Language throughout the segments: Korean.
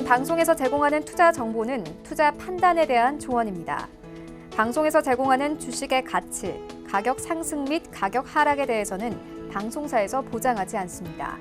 방송에서 제공하는 투자 정보는 투자 판단에 대한 조언입니다. 방송에서 제공하는 주식의 가치, 가격 상승 및 가격 하락에 대해서는 방송사에서 보장하지 않습니다.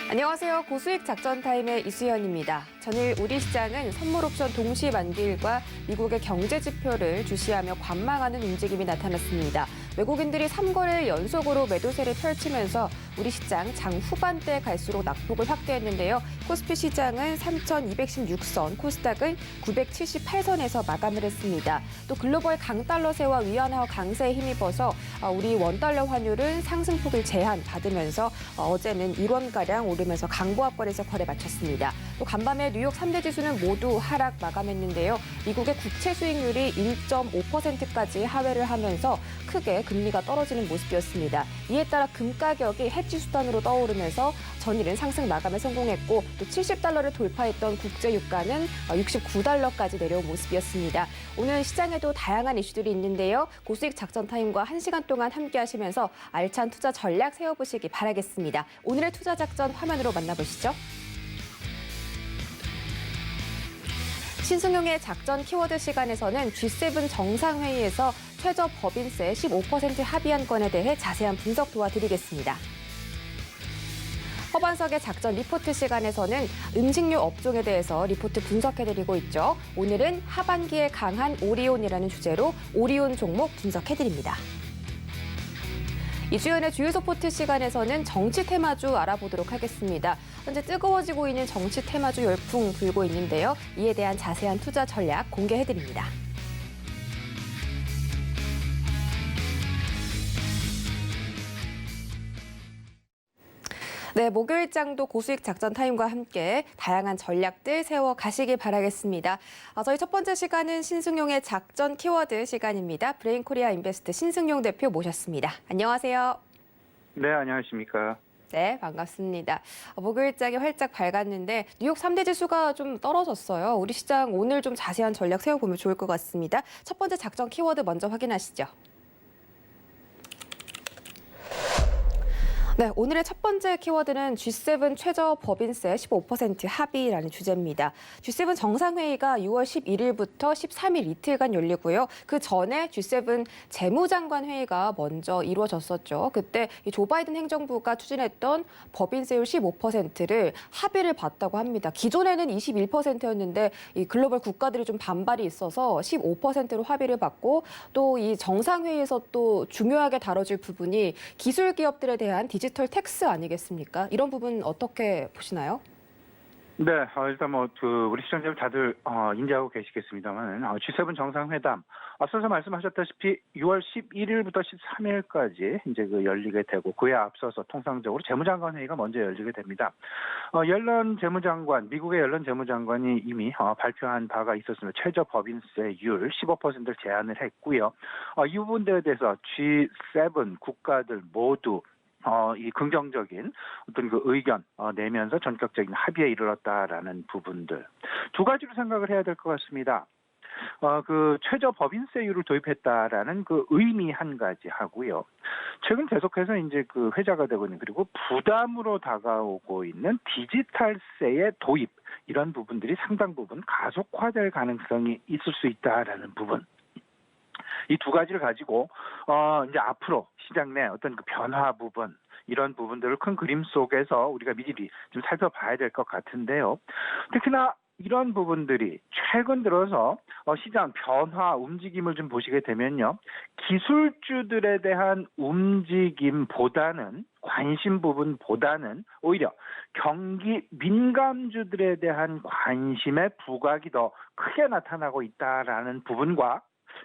안녕하세요. 고수익 작전 타임의 이수연입니다. 전일 우리 시장은 선물 옵션 동시 만기일과 미국의 경제 지표를 주시하며 관망하는 움직임이 나타났습니다. 외국인들이 3거래일 연속으로 매도세를 펼치면서 우리 시장 장 후반대에 갈수록 낙폭을 확대했는데요. 코스피 시장은 3,216선, 코스닥은 978선에서 마감을 했습니다. 또 글로벌 강달러세와 위안화 강세에 힘입어서 우리 원달러 환율은 상승폭을 제한받으면서 어제는 1원가량 오르면서 강보합권에서 거래 마쳤습니다. 또 간밤에 뉴욕 3대 지수는 모두 하락 마감했는데요. 미국의 국채 수익률이 1.5%까지 하회를 하면서 크게 금리가 떨어지는 모습이었습니다. 이에 따라 금 가격이 해지 수단으로 떠오르면서 전일은 상승 마감에 성공했고 또 70달러를 돌파했던 국제 유가는 69달러까지 내려온 모습이었습니다. 오늘 시장에도 다양한 이슈들이 있는데요. 고수익 작전 타임과 1시간 동안 함께 하시면서 알찬 투자 전략 세워보시기 바라겠습니다. 오늘의 투자 작전 화면으로 만나보시죠. 신승용의 작전 키워드 시간에서는 G7 정상회의에서 최저 법인세 15% 합의한 건에 대해 자세한 분석 도와드리겠습니다. 허반석의 작전 리포트 시간에서는 음식료 업종에 대해서 리포트 분석해드리고 있죠. 오늘은 하반기에 강한 오리온이라는 주제로 오리온 종목 분석해드립니다. 이주연의 주요 스포트 시간에서는 정치 테마주 알아보도록 하겠습니다. 현재 뜨거워지고 있는 정치 테마주 열풍 불고 있는데요. 이에 대한 자세한 투자 전략 공개해드립니다. 네, 목요일장도 고수익 작전 타임과 함께 다양한 전략들 세워가시길 바라겠습니다. 저희 첫 번째 시간은 신승용의 작전 키워드 시간입니다. 브레인코리아 인베스트 신승용 대표 모셨습니다. 안녕하세요. 네, 안녕하십니까. 네, 반갑습니다. 목요일장이 활짝 밝았는데 뉴욕 3대 지수가 좀 떨어졌어요. 우리 시장 오늘 좀 자세한 전략 세워보면 좋을 것 같습니다. 첫 번째 작전 키워드 먼저 확인하시죠. 네, 오늘의 첫 번째 키워드는 G7 최저 법인세 15% 합의라는 주제입니다. G7 정상회의가 6월 11일부터 13일 이틀간 열리고요. 그 전에 G7 재무장관 회의가 먼저 이루어졌었죠. 그때 조 바이든 행정부가 추진했던 법인세율 15%를 합의를 봤다고 합니다. 기존에는 21%였는데 이 글로벌 국가들이 좀 반발이 있어서 15%로 합의를 봤고 또 이 정상회의에서 또 중요하게 다뤄질 부분이 기술 기업들에 대한 디지털 텍스 아니겠습니까? 이런 부분 어떻게 보시나요? 네, 일단 우리 시청자들 다들 인지하고 계시겠습니다만, G7 정상회담 앞서서 말씀하셨다시피 6월 11일부터 13일까지 이제 열리게 되고 그에 앞서서 통상적으로 재무장관 회의가 먼저 열리게 됩니다. 미국의 옐런 재무장관이 이미 발표한 바가 있었습니다. 최저 법인세율 15%를 제한을 했고요. 이 부분에 대해서 G7 국가들 모두 이 긍정적인 어떤 그 의견 내면서 전격적인 합의에 이르렀다라는 부분들 두 가지로 생각을 해야 될 것 같습니다. 그 최저 법인세율을 도입했다라는 그 의미 한 가지 하고요. 최근 계속해서 이제 그 회자가 되고 있는 그리고 부담으로 다가오고 있는 디지털세의 도입 이런 부분들이 상당 부분 가속화될 가능성이 있을 수 있다라는 부분. 이 두 가지를 가지고 이제 앞으로 시장 내 어떤 그 변화 부분 이런 부분들을 큰 그림 속에서 우리가 미리 좀 살펴봐야 될 것 같은데요. 특히나 이런 부분들이 최근 들어서 시장 변화 움직임을 좀 보시게 되면요. 기술주들에 대한 움직임보다는 관심 부분보다는 오히려 경기 민감주들에 대한 관심의 부각이 더 크게 나타나고 있다라는 부분과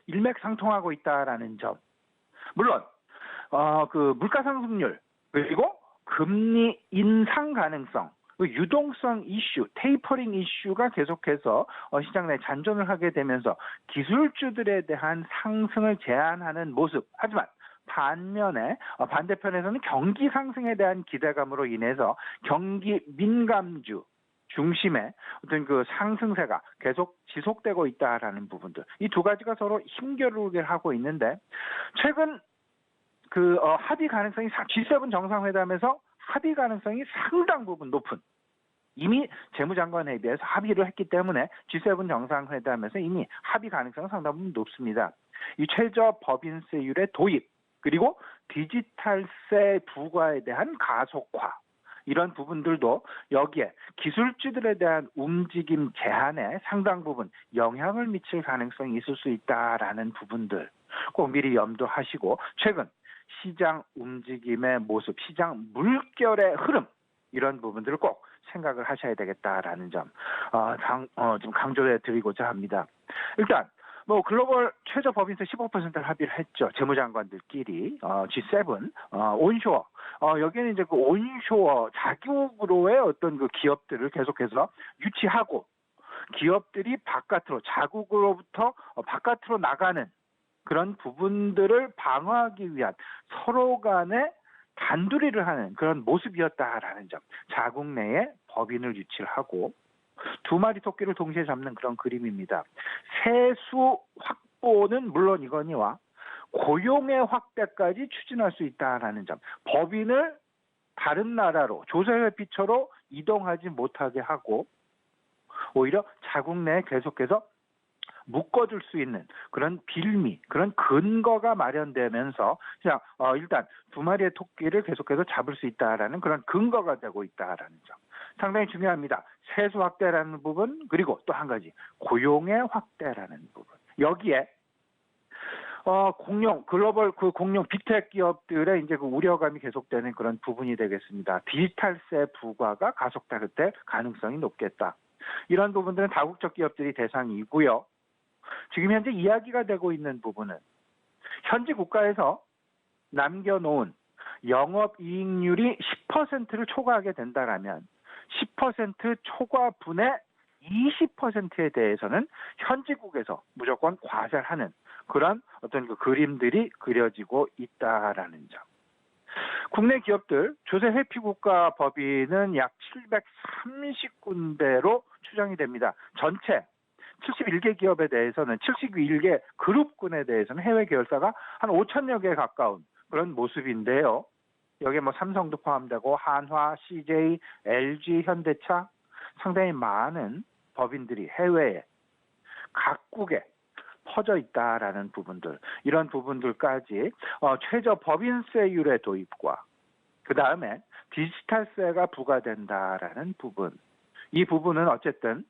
일맥상통하고 있다라는 점. 물론 그 물가 상승률 그리고 금리 인상 가능성, 유동성 이슈, 테이퍼링 이슈가 계속해서 시장 내 잔존을 하게 되면서 기술주들에 대한 상승을 제한하는 모습. 하지만 반면에 반대편에서는 경기 상승에 대한 기대감으로 인해서 경기 민감주 중심의 어떤 그 상승세가 계속 지속되고 있다라는 부분들. 이 두 가지가 서로 힘겨루게 하고 있는데 최근 합의 가능성이 G7 정상회담에서 합의 가능성이 상당 부분 높은 이미 재무장관 회의에서 합의를 했기 때문에 G7 정상회담에서 이미 합의 가능성은 상당 부분 높습니다. 이 최저 법인세율의 도입 그리고 디지털세 부과에 대한 가속화 이런 부분들도 여기에 기술주들에 대한 움직임 제한에 상당 부분 영향을 미칠 가능성이 있을 수 있다라는 부분들 꼭 미리 염두하시고 최근 시장 움직임의 모습, 시장 물결의 흐름 이런 부분들을 꼭 생각을 하셔야 되겠다라는 점 좀 강조해 드리고자 합니다. 일단 글로벌 최저 법인세 15%를 합의를 했죠. 재무장관들끼리 G7 온쇼어 여기에는 이제 그 온쇼어 자국으로의 어떤 그 기업들을 계속해서 유치하고 기업들이 바깥으로 자국으로부터 바깥으로 나가는 그런 부분들을 방어하기 위한 서로 간의 단둘이를 하는 그런 모습이었다라는 점. 자국 내에 법인을 유치를 하고 두 마리 토끼를 동시에 잡는 그런 그림입니다. 세수 확보는 물론이거니와 고용의 확대까지 추진할 수 있다라는 점. 법인을 다른 나라로 조세회피처로 이동하지 못하게 하고 오히려 자국 내에 계속해서 묶어줄 수 있는 그런 빌미, 그런 근거가 마련되면서 그냥 일단 두 마리의 토끼를 계속해서 잡을 수 있다라는 그런 근거가 되고 있다라는 점. 상당히 중요합니다. 세수 확대라는 부분 그리고 또 한 가지 고용의 확대라는 부분. 여기에 공룡 글로벌 그 공룡 빅테크 기업들의 이제 그 우려감이 계속되는 그런 부분이 되겠습니다. 디지털세 부과가 가속될 가능성이 높겠다. 이런 부분들은 다국적 기업들이 대상이고요. 지금 현재 이야기가 되고 있는 부분은 현지 국가에서 남겨놓은 영업이익률이 10%를 초과하게 된다라면 10% 초과분의 20%에 대해서는 현지국에서 무조건 과세하는 그런 어떤 그 그림들이 그려지고 있다라는 점. 국내 기업들 조세 회피 국가 법인은 약 730군데로 추정이 됩니다. 전체 71개 기업에 대해서는 71개 그룹군에 대해서는 해외 계열사가 한 5천여 개에 가까운 그런 모습인데요. 여기에 삼성도 포함되고 한화, CJ, LG, 현대차 상당히 많은 법인들이 해외에 각국에 퍼져 있다라는 부분들 이런 부분들까지 최저 법인세율의 도입과 그 다음에 디지털세가 부과된다라는 부분 이 부분은 어쨌든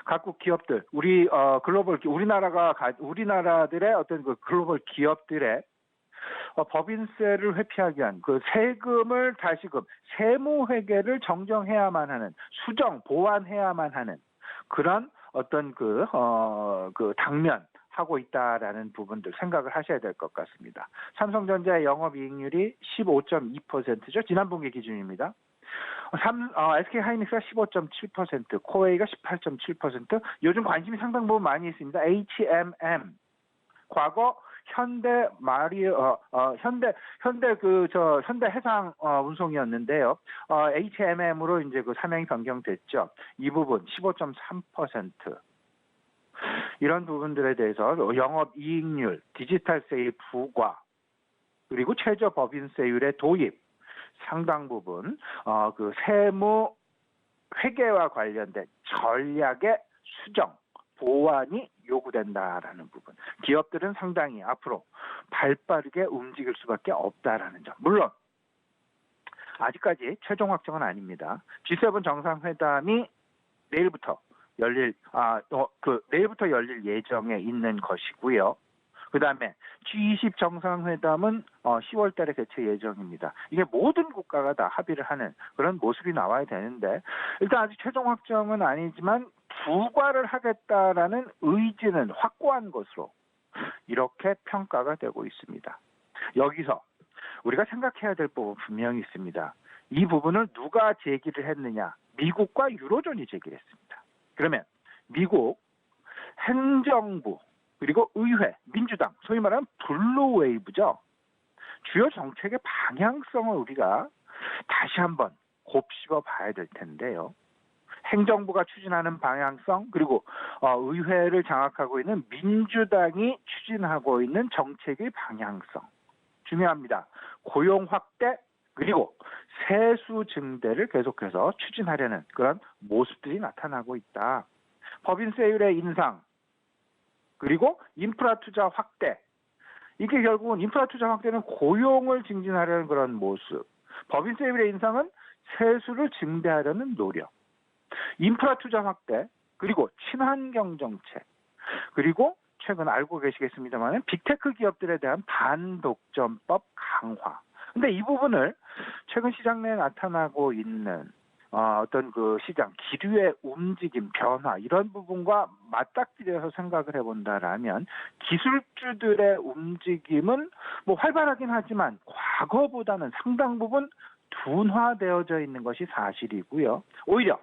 각국 기업들 우리 글로벌 우리나라들의 어떤 그 글로벌 기업들의 법인세를 회피하기 위한 그 세금을 다시금 세무 회계를 정정해야만 하는 수정 보완해야만 하는 그런 어떤 그 당면 하고 있다라는 부분들 생각을 하셔야 될 것 같습니다. 삼성전자의 영업이익률이 15.2%죠. 지난 분기 기준입니다. SK하이닉스가 15.7%, 코웨이가 18.7%, 요즘 관심이 상당 부분 많이 있습니다. HMM, 과거 현대 해상 운송이었는데요. HMM으로 이제 그 사명이 변경됐죠. 이 부분 15.3%. 이런 부분들에 대해서 영업이익률, 디지털세의 부과, 그리고 최저 법인세율의 도입, 상당 부분 그 세무 회계와 관련된 전략의 수정, 보완이 요구된다라는 부분. 기업들은 상당히 앞으로 발빠르게 움직일 수밖에 없다라는 점. 물론 아직까지 최종 확정은 아닙니다. G7 정상회담이 내일부터 열릴 예정에 있는 것이고요. 그 다음에 G20 정상회담은 10월 달에 개최 예정입니다. 이게 모든 국가가 다 합의를 하는 그런 모습이 나와야 되는데 일단 아직 최종 확정은 아니지만 부과를 하겠다라는 의지는 확고한 것으로 이렇게 평가가 되고 있습니다. 여기서 우리가 생각해야 될 부분 분명히 있습니다. 이 부분을 누가 제기를 했느냐? 미국과 유로존이 제기를 했습니다. 그러면 미국 행정부 그리고 의회, 민주당, 소위 말하는 블루웨이브죠. 주요 정책의 방향성을 우리가 다시 한번 곱씹어 봐야 될 텐데요. 행정부가 추진하는 방향성 그리고 의회를 장악하고 있는 민주당이 추진하고 있는 정책의 방향성 중요합니다. 고용 확대 그리고 세수 증대를 계속해서 추진하려는 그런 모습들이 나타나고 있다. 법인세율의 인상 그리고 인프라 투자 확대. 이게 결국은 인프라 투자 확대는 고용을 증진하려는 그런 모습. 법인세율의 인상은 세수를 증대하려는 노력. 인프라 투자 확대 그리고 친환경 정책. 그리고 최근 알고 계시겠습니다만 빅테크 기업들에 대한 반독점법 강화. 근데 이 부분을 최근 시장 내에 나타나고 있는 어떤 그 시장 기류의 움직임, 변화 이런 부분과 맞닥뜨려서 생각을 해본다라면 기술주들의 움직임은 뭐 활발하긴 하지만 과거보다는 상당 부분 둔화되어져 있는 것이 사실이고요. 오히려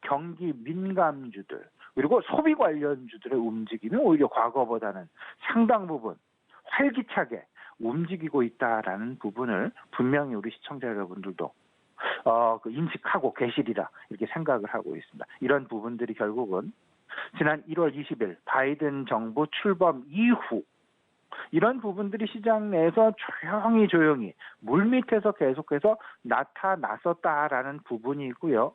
경기 민감주들 그리고 소비 관련주들의 움직임이 오히려 과거보다는 상당 부분 활기차게 움직이고 있다라는 부분을 분명히 우리 시청자 여러분들도 인식하고 계시리라 이렇게 생각을 하고 있습니다. 이런 부분들이 결국은 지난 1월 20일 바이든 정부 출범 이후 이런 부분들이 시장 내에서 조용히 물밑에서 계속해서 나타났었다라는 부분이고요.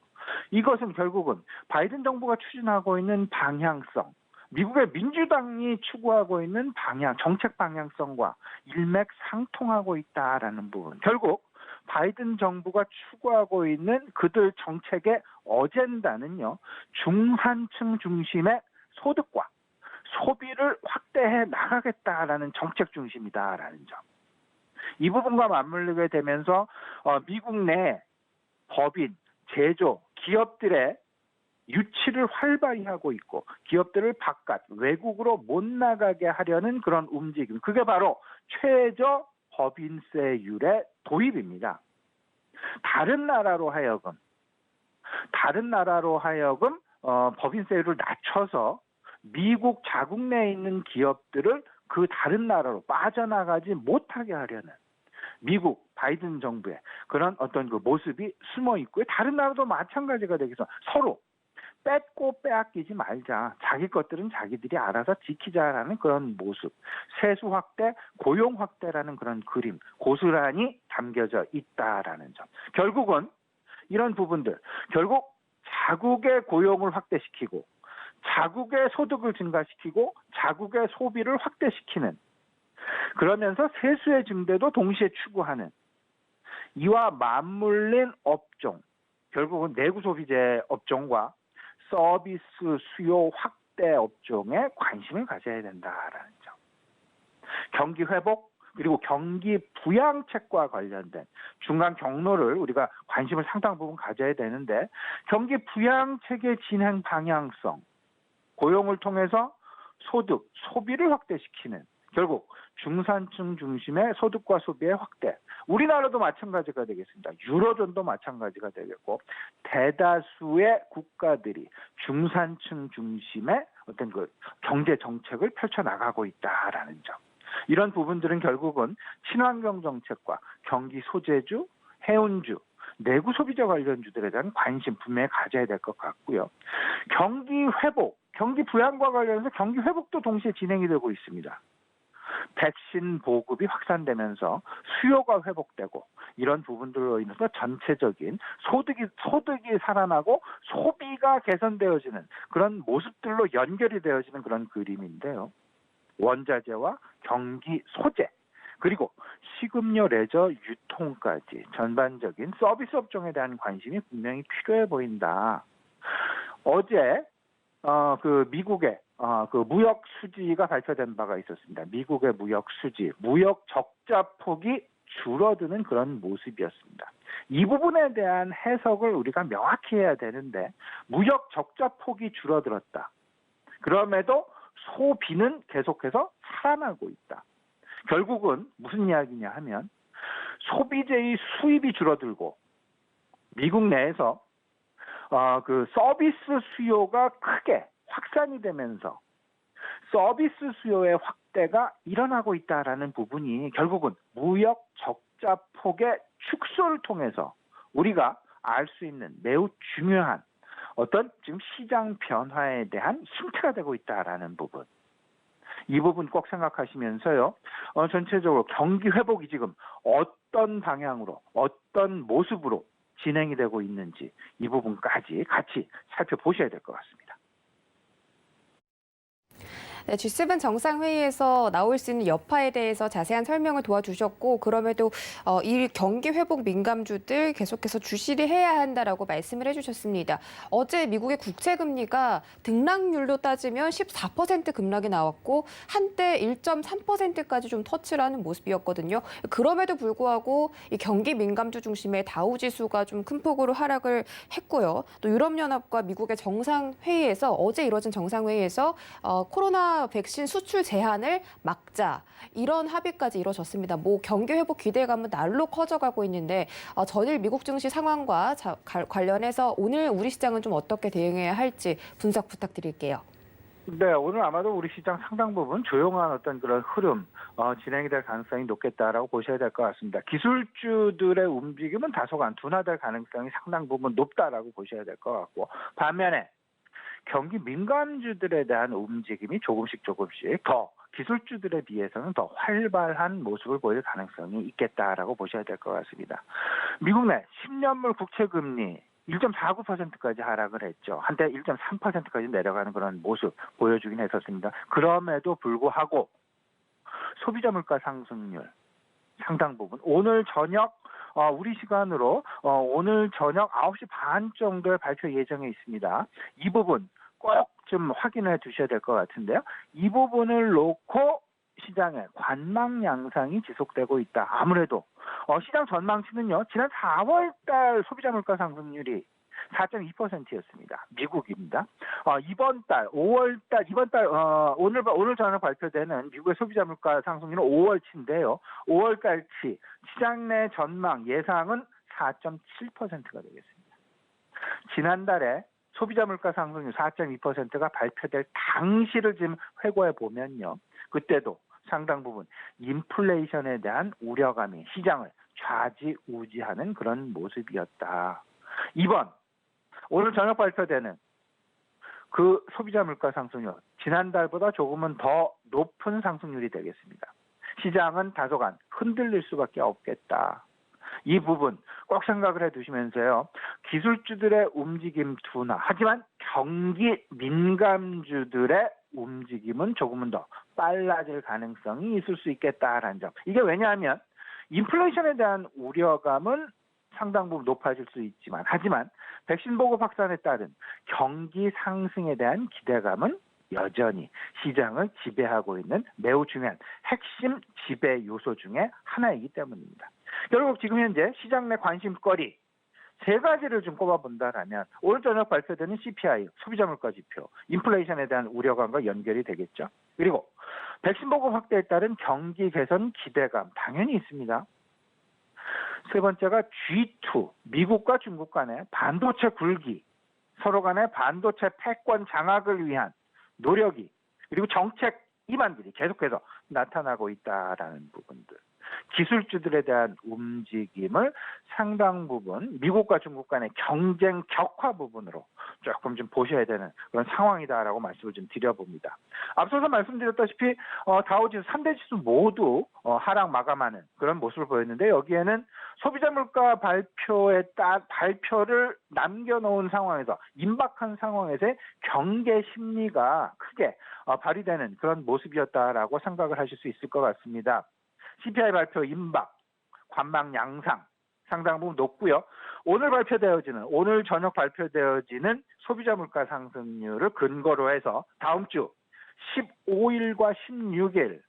이것은 결국은 바이든 정부가 추진하고 있는 방향성, 미국의 민주당이 추구하고 있는 정책 방향성과 일맥상통하고 있다라는 부분. 결국 바이든 정부가 추구하고 있는 그들 정책의 어젠다는요, 중산층 중심의 소득과 소비를 확대해 나가겠다라는 정책 중심이다라는 점. 이 부분과 맞물리게 되면서 미국 내 법인, 제조, 기업들의 유치를 활발히 하고 있고 기업들을 바깥, 외국으로 못 나가게 하려는 그런 움직임. 그게 바로 최저 법인세율의 도입입니다. 다른 나라로 하여금 법인세율을 낮춰서 미국 자국 내에 있는 기업들을 그 다른 나라로 빠져나가지 못하게 하려는 미국 바이든 정부의 그런 어떤 그 모습이 숨어 있고요. 다른 나라도 마찬가지가 되겠어. 서로 뺏고 빼앗기지 말자. 자기 것들은 자기들이 알아서 지키자라는 그런 모습. 세수 확대, 고용 확대라는 그런 그림 고스란히 담겨져 있다라는 점. 결국은 이런 부분들, 결국 자국의 고용을 확대시키고 자국의 소득을 증가시키고 자국의 소비를 확대시키는 그러면서 세수의 증대도 동시에 추구하는 이와 맞물린 업종, 결국은 내구 소비재 업종과 서비스 수요 확대 업종에 관심을 가져야 된다라는 점. 경기 회복 그리고 경기 부양책과 관련된 중간 경로를 우리가 관심을 상당 부분 가져야 되는데 경기 부양책의 진행 방향성, 고용을 통해서 소득, 소비를 확대시키는 결국 중산층 중심의 소득과 소비의 확대. 우리나라도 마찬가지가 되겠습니다. 유로존도 마찬가지가 되겠고 대다수의 국가들이 중산층 중심의 어떤 그 경제 정책을 펼쳐나가고 있다라는 점. 이런 부분들은 결국은 친환경 정책과 경기 소재주, 해운주, 내구 소비자 관련주들에 대한 관심 분명히 가져야 될 것 같고요. 경기 회복, 경기 부양과 관련해서 경기 회복도 동시에 진행이 되고 있습니다. 백신 보급이 확산되면서 수요가 회복되고 이런 부분들로 인해서 전체적인 소득이 살아나고 소비가 개선되어지는 그런 모습들로 연결이 되어지는 그런 그림인데요. 원자재와 경기 소재 그리고 식음료, 레저, 유통까지 전반적인 서비스 업종에 대한 관심이 분명히 필요해 보인다. 어제 그 미국의 그 무역 수지가 발표된 바가 있었습니다. 미국의 무역 수지, 무역 적자 폭이 줄어드는 그런 모습이었습니다. 이 부분에 대한 해석을 우리가 명확히 해야 되는데 무역 적자 폭이 줄어들었다. 그럼에도 소비는 계속해서 살아나고 있다. 결국은 무슨 이야기냐 하면 소비재의 수입이 줄어들고 미국 내에서 그 서비스 수요가 크게 확산이 되면서 서비스 수요의 확대가 일어나고 있다라는 부분이 결국은 무역 적자 폭의 축소를 통해서 우리가 알 수 있는 매우 중요한 어떤 지금 시장 변화에 대한 힌트가 되고 있다라는 부분. 이 부분 꼭 생각하시면서요. 전체적으로 경기 회복이 지금 어떤 방향으로 어떤 모습으로 진행이 되고 있는지 이 부분까지 같이 살펴보셔야 될 것 같습니다. 네, G7 정상회의에서 나올 수 있는 여파에 대해서 자세한 설명을 도와주셨고 그럼에도 이 경기 회복 민감주들 계속해서 주시를 해야 한다라고 말씀을 해주셨습니다. 어제 미국의 국채 금리가 등락률로 따지면 14% 급락이 나왔고 한때 1.3%까지 좀 터치를 하는 모습이었거든요. 그럼에도 불구하고 이 경기 민감주 중심의 다우 지수가 좀 큰 폭으로 하락을 했고요. 또 유럽연합과 미국의 정상회의에서 어제 이뤄진 정상회의에서 코로나 백신 수출 제한을 막자 이런 합의까지 이뤄졌습니다. 뭐 경기 회복 기대감은 날로 커져가고 있는데 전일 미국 증시 상황과 관련해서 오늘 우리 시장은 좀 어떻게 대응해야 할지 분석 부탁드릴게요. 네, 오늘 아마도 우리 시장 상당 부분 조용한 어떤 그런 흐름 진행이 될 가능성이 높겠다라고 보셔야 될 것 같습니다. 기술주들의 움직임은 다소간 둔화될 가능성이 상당 부분 높다라고 보셔야 될 것 같고 반면에 경기 민감주들에 대한 움직임이 조금씩 더 기술주들에 비해서는 더 활발한 모습을 보일 가능성이 있겠다라고 보셔야 될 것 같습니다. 미국 내 10년물 국채금리 1.49%까지 하락을 했죠. 한때 1.3%까지 내려가는 그런 모습 보여주긴 했었습니다. 그럼에도 불구하고 소비자 물가 상승률 상당 부분 오늘 저녁 우리 시간으로 오늘 저녁 9시 반 정도에 발표 예정에 있습니다. 이 부분 꼭 좀 확인해 두셔야 될 것 같은데요. 이 부분을 놓고 시장의 관망 양상이 지속되고 있다. 아무래도 시장 전망치는요. 지난 4월 달 소비자 물가 상승률이 4.2%였습니다. 미국입니다. 이번 달 오늘 저녁 발표되는 미국의 소비자 물가 상승률은 5월치인데요. 5월달치 시장 내 전망 예상은 4.7%가 되겠습니다. 지난달에 소비자 물가 상승률 4.2%가 발표될 당시를 지금 회고해 보면요. 그때도 상당 부분 인플레이션에 대한 우려감이 시장을 좌지우지하는 그런 모습이었다. 오늘 저녁 발표되는 그 소비자 물가 상승률 지난달보다 조금은 더 높은 상승률이 되겠습니다. 시장은 다소간 흔들릴 수밖에 없겠다. 이 부분 꼭 생각을 해두시면서요. 기술주들의 움직임 둔화. 하지만 경기 민감주들의 움직임은 조금은 더 빨라질 가능성이 있을 수 있겠다라는 점. 이게 왜냐하면 인플레이션에 대한 우려감은 상당 부분 높아질 수 있지만 하지만 백신 보급 확산에 따른 경기 상승에 대한 기대감은 여전히 시장을 지배하고 있는 매우 중요한 핵심 지배 요소 중에 하나이기 때문입니다. 결국 지금 현재 시장 내 관심거리 세 가지를 좀 꼽아본다라면 오늘 저녁 발표되는 CPI, 소비자 물가 지표, 인플레이션에 대한 우려감과 연결이 되겠죠. 그리고 백신 보급 확대에 따른 경기 개선 기대감 당연히 있습니다. 세 번째가 G2, 미국과 중국 간의 반도체 굴기, 서로 간의 반도체 패권 장악을 위한 노력이 그리고 정책 이반들이 계속해서 나타나고 있다라는 부분들. 기술주들에 대한 움직임을 상당 부분 미국과 중국 간의 경쟁 격화 부분으로 조금 좀 보셔야 되는 그런 상황이다라고 말씀을 좀 드려봅니다. 앞서서 말씀드렸다시피 다우지수 3대 지수 모두 하락 마감하는 그런 모습을 보였는데 여기에는 소비자 물가 발표를 남겨놓은 상황에서 임박한 상황에서의 경계 심리가 크게 발휘되는 그런 모습이었다라고 생각을 하실 수 있을 것 같습니다. CPI 발표 임박, 관망 양상 상당 부분 높고요. 오늘 저녁 발표되어지는 소비자 물가 상승률을 근거로 해서 다음 주 15일과 16일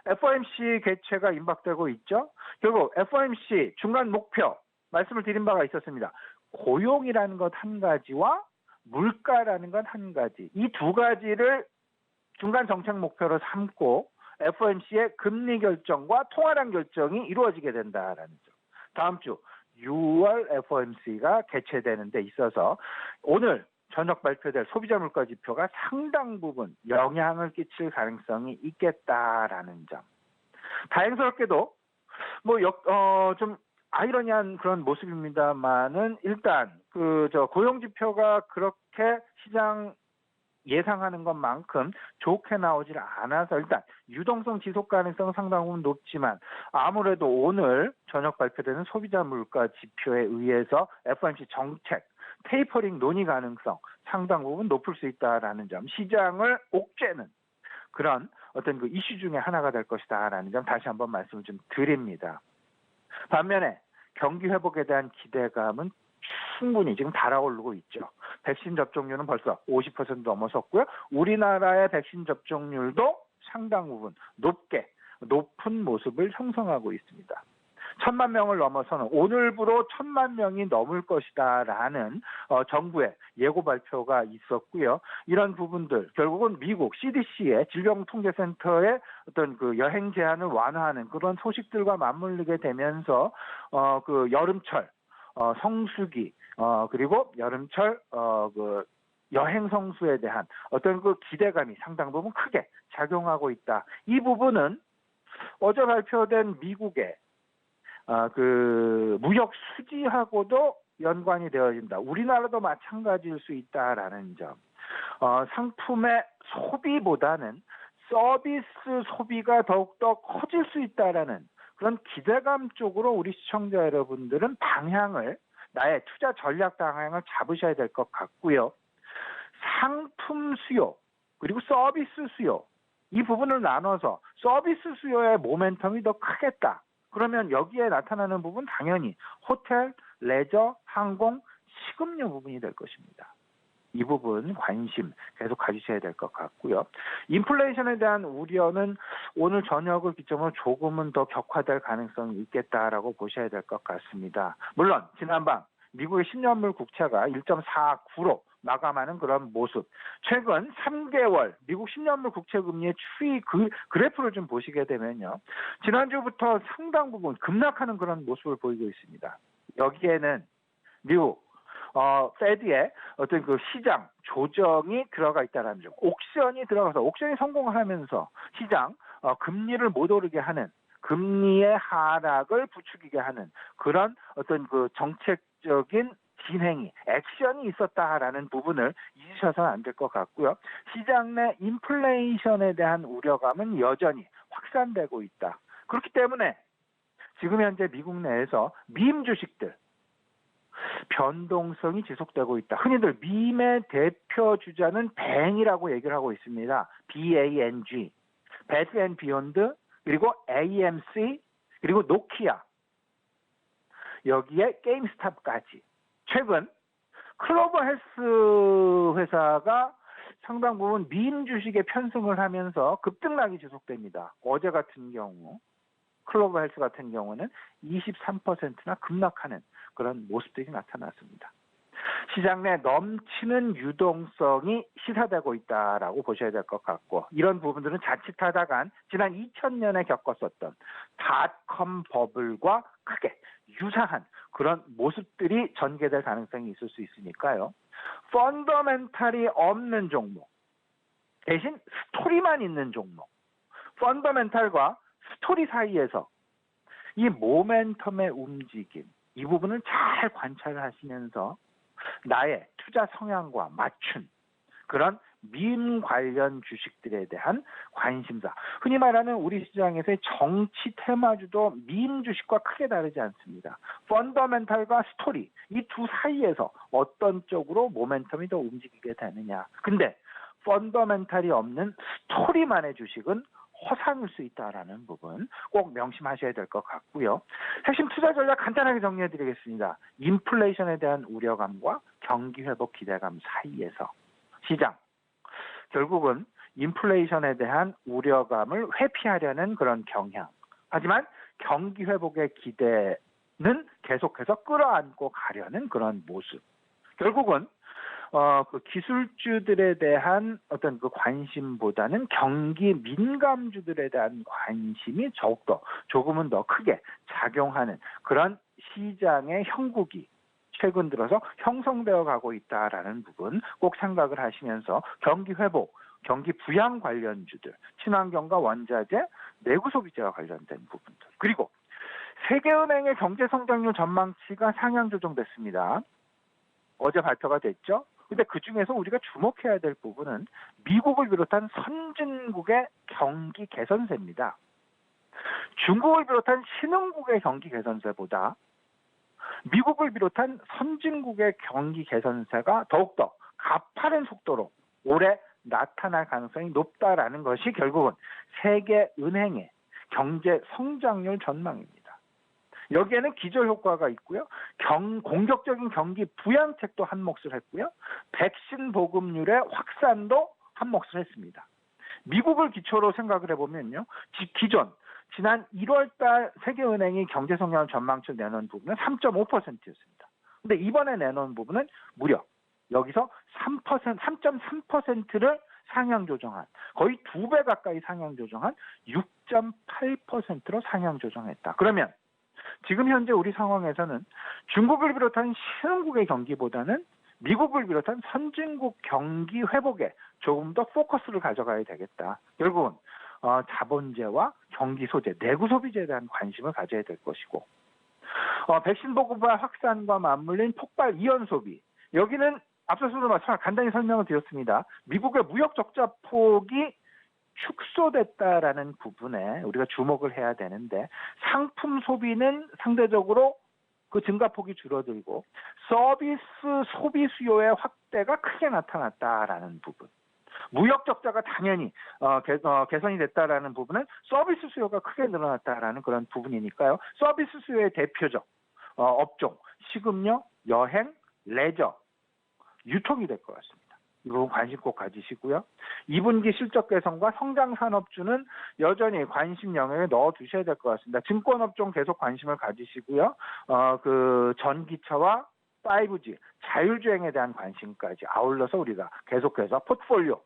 FOMC 개최가 임박되고 있죠. 결국 FOMC 중간 목표 말씀을 드린 바가 있었습니다. 고용이라는 것 한 가지와 물가라는 것 한 가지. 이 두 가지를 중간 정책 목표로 삼고 FOMC의 금리 결정과 통화량 결정이 이루어지게 된다라는 점. 다음 주 6월 FOMC가 개최되는 데 있어서 오늘 저녁 발표될 소비자 물가 지표가 상당 부분 영향을 끼칠 가능성이 있겠다라는 점. 다행스럽게도 좀 아이러니한 그런 모습입니다만은 일단 고용 지표가 그렇게 시장 예상하는 것만큼 좋게 나오질 않아서 일단 유동성 지속 가능성은 상당 부분 높지만 아무래도 오늘 저녁 발표되는 소비자 물가 지표에 의해서 FOMC 정책 테이퍼링 논의 가능성 상당 부분 높을 수 있다라는 점, 시장을 옥죄는 그런 어떤 그 이슈 중에 하나가 될 것이다라는 점 다시 한번 말씀을 좀 드립니다. 반면에 경기 회복에 대한 기대감은 충분히 지금 달아오르고 있죠. 백신 접종률은 벌써 50% 넘어섰고요. 우리나라의 백신 접종률도 상당 부분 높은 모습을 형성하고 있습니다. 1,000만 명을 넘어서는 오늘부로 1,000만 명이 넘을 것이다라는 정부의 예고 발표가 있었고요. 이런 부분들 결국은 미국 CDC의 질병통제센터의 어떤 그 여행 제한을 완화하는 그런 소식들과 맞물리게 되면서 그 여름철 성수기 그리고 여름철 그 여행 성수에 대한 어떤 그 기대감이 상당 부분 크게 작용하고 있다. 이 부분은 어제 발표된 미국의 그 무역 수지하고도 연관이 되어진다. 우리나라도 마찬가지일 수 있다라는 점. 상품의 소비보다는 서비스 소비가 더욱더 커질 수 있다라는 그런 기대감 쪽으로 우리 시청자 여러분들은 나의 투자 전략 방향을 잡으셔야 될 것 같고요. 상품 수요 그리고 서비스 수요 이 부분을 나눠서 서비스 수요의 모멘텀이 더 크겠다. 그러면 여기에 나타나는 부분 당연히 호텔, 레저, 항공, 식음료 부분이 될 것입니다. 이 부분 관심 계속 가지셔야 될 것 같고요. 인플레이션에 대한 우려는 오늘 저녁을 기점으로 조금은 더 격화될 가능성이 있겠다라고 보셔야 될 것 같습니다. 물론 지난밤 미국의 10년물 국채가 1.49로 마감하는 그런 모습. 최근 3개월 미국 10년물 국채 금리의 추이 그래프를 좀 보시게 되면요. 지난주부터 상당 부분 급락하는 그런 모습을 보이고 있습니다. 여기에는 미국 페드의 어떤 그 시장 조정이 들어가 있다는 점. 옥션이 들어가서 옥션이 성공하면서 시장 금리를 못 오르게 하는 금리의 하락을 부추기게 하는 그런 어떤 그 정책적인 진행이 액션이 있었다라는 부분을 잊으셔서는 안 될 것 같고요. 시장 내 인플레이션에 대한 우려감은 여전히 확산되고 있다. 그렇기 때문에 지금 현재 미국 내에서 밈 주식들 변동성이 지속되고 있다. 흔히들 밈의 대표 주자는 뱅이라고 얘기를 하고 있습니다. BANG, Bed and Beyond, 그리고 AMC, 그리고 노키아, 여기에 게임스탑까지. 최근 클로버 헬스 회사가 상당 부분 밈 주식에 편승을 하면서 급등락이 지속됩니다. 어제 같은 경우 클로버 헬스 같은 경우는 23%나 급락하는 그런 모습들이 나타났습니다. 시장 내 넘치는 유동성이 시사되고 있다라고 보셔야 될 것 같고 이런 부분들은 자칫하다간 지난 2000년에 겪었었던 닷컴 버블과 크게 유사한 그런 모습들이 전개될 가능성이 있을 수 있으니까요. 펀더멘탈이 없는 종목 대신 스토리만 있는 종목 펀더멘탈과 스토리 사이에서 이 모멘텀의 움직임 이 부분을 잘 관찰하시면서 나의 투자 성향과 맞춘 그런 밈 관련 주식들에 대한 관심사. 흔히 말하는 우리 시장에서의 정치 테마주도 밈 주식과 크게 다르지 않습니다. 펀더멘탈과 스토리 이 두 사이에서 어떤 쪽으로 모멘텀이 더 움직이게 되느냐. 근데 펀더멘탈이 없는 스토리만의 주식은 허상일 수 있다라는 부분 꼭 명심하셔야 될 것 같고요. 핵심 투자 전략 간단하게 정리해드리겠습니다. 인플레이션에 대한 우려감과 경기 회복 기대감 사이에서 시장 결국은 인플레이션에 대한 우려감을 회피하려는 그런 경향. 하지만 경기 회복의 기대는 계속해서 끌어안고 가려는 그런 모습. 결국은 그 기술주들에 대한 어떤 그 관심보다는 경기 민감주들에 대한 관심이 조금은 더 크게 작용하는 그런 시장의 형국이 최근 들어서 형성되어 가고 있다라는 부분 꼭 생각을 하시면서 경기 회복, 경기 부양 관련주들, 친환경과 원자재, 내구 소비재와 관련된 부분들. 그리고 세계은행의 경제 성장률 전망치가 상향 조정됐습니다. 어제 발표가 됐죠. 근데 그중에서 우리가 주목해야 될 부분은 미국을 비롯한 선진국의 경기 개선세입니다. 중국을 비롯한 신흥국의 경기 개선세보다 미국을 비롯한 선진국의 경기 개선세가 더욱더 가파른 속도로 올해 나타날 가능성이 높다라는 것이 결국은 세계은행의 경제 성장률 전망입니다. 여기에는 기저효과가 있고요. 공격적인 경기 부양책도 한 몫을 했고요. 백신 보급률의 확산도 한 몫을 했습니다. 미국을 기초로 생각을 해보면요. 기존 지난 1월 달 세계은행이 경제 성장률 전망치 내놓은 부분은 3.5%였습니다. 근데 이번에 내놓은 부분은 무려 여기서 3.3%를 상향 조정한, 거의 2배 가까이 상향 조정한 6.8%로 상향 조정했다. 그러면 지금 현재 우리 상황에서는 중국을 비롯한 신흥국의 경기보다는 미국을 비롯한 선진국 경기 회복에 조금 더 포커스를 가져가야 되겠다. 결국은 자본재와 경기 소재, 내구 소비재에 대한 관심을 가져야 될 것이고, 백신 보급과 확산과 맞물린 폭발 이연 소비, 여기는 앞서서도 간단히 설명을 드렸습니다. 미국의 무역 적자 폭이 축소됐다라는 부분에 우리가 주목을 해야 되는데, 상품 소비는 상대적으로 그 증가폭이 줄어들고 서비스 소비 수요의 확대가 크게 나타났다라는 부분. 무역 적자가 당연히 개선이 됐다라는 부분은 서비스 수요가 크게 늘어났다라는 그런 부분이니까요. 서비스 수요의 대표적 업종, 식음료, 여행, 레저, 유통이 될 것 같습니다. 이 부분 관심 꼭 가지시고요. 2분기 실적 개선과 성장 산업주는 여전히 관심 영역에 넣어두셔야 될 것 같습니다. 증권업종 계속 관심을 가지시고요. 그 전기차와 5G, 자율주행에 대한 관심까지 아울러서 우리가 계속해서 포트폴리오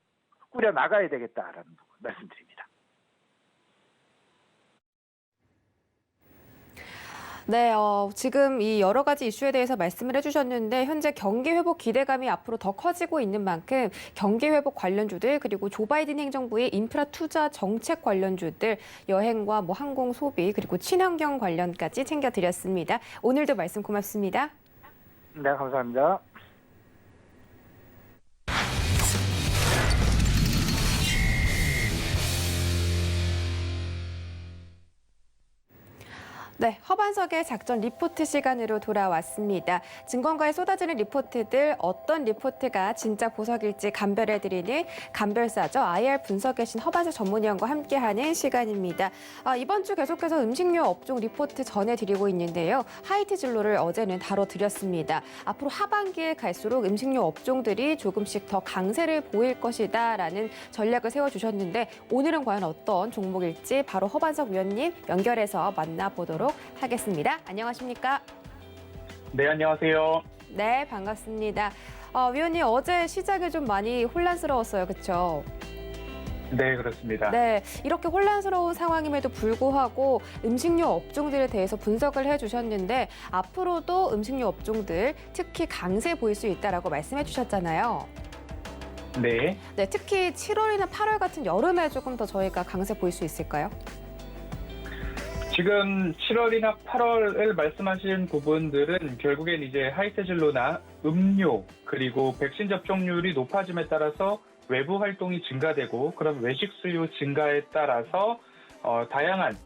꾸려 나가야 되겠다라는 부분 말씀드립니다. 네, 지금 이 여러 가지 이슈에 대해서 말씀을 해주셨는데 현재 경기 회복 기대감이 앞으로 더 커지고 있는 만큼 경기 회복 관련주들 그리고 조 바이든 행정부의 인프라 투자 정책 관련주들 여행과 항공 소비 그리고 친환경 관련까지 챙겨드렸습니다. 오늘도 말씀 고맙습니다. 네, 감사합니다. 네, 허반석의 작전 리포트 시간으로 돌아왔습니다. 증권가에 쏟아지는 리포트들 어떤 리포트가 진짜 보석일지 감별해드리는 감별사죠. IR 분석에 신 허반석 전문위원과 함께하는 시간입니다. 이번 주 계속해서 음식료 업종 리포트 전해드리고 있는데요. 하이트 진로를 어제는 다뤄드렸습니다. 앞으로 하반기에 갈수록 음식료 업종들이 조금씩 더 강세를 보일 것이다라는 전략을 세워주셨는데 오늘은 과연 어떤 종목일지 바로 허반석 위원님 연결해서 만나보도록 하겠습니다. 안녕하십니까? 네, 안녕하세요. 네, 반갑습니다. 위원님, 어제 시장이 좀 많이 혼란스러웠어요. 그렇죠? 네, 그렇습니다. 네, 이렇게 혼란스러운 상황임에도 불구하고 음식료 업종들에 대해서 분석을 해주셨는데 앞으로도 음식료 업종들 특히 강세 보일 수 있다라고 말씀해 주셨잖아요. 네. 네, 특히 7월이나 8월 같은 여름에 조금 더 저희가 강세 보일 수 있을까요? 지금 7월이나 8월을 말씀하신 부분들은 결국엔 이제 하이테질로나 음료 그리고 백신 접종률이 높아짐에 따라서 외부 활동이 증가되고 그런 외식 수요 증가에 따라서 다양한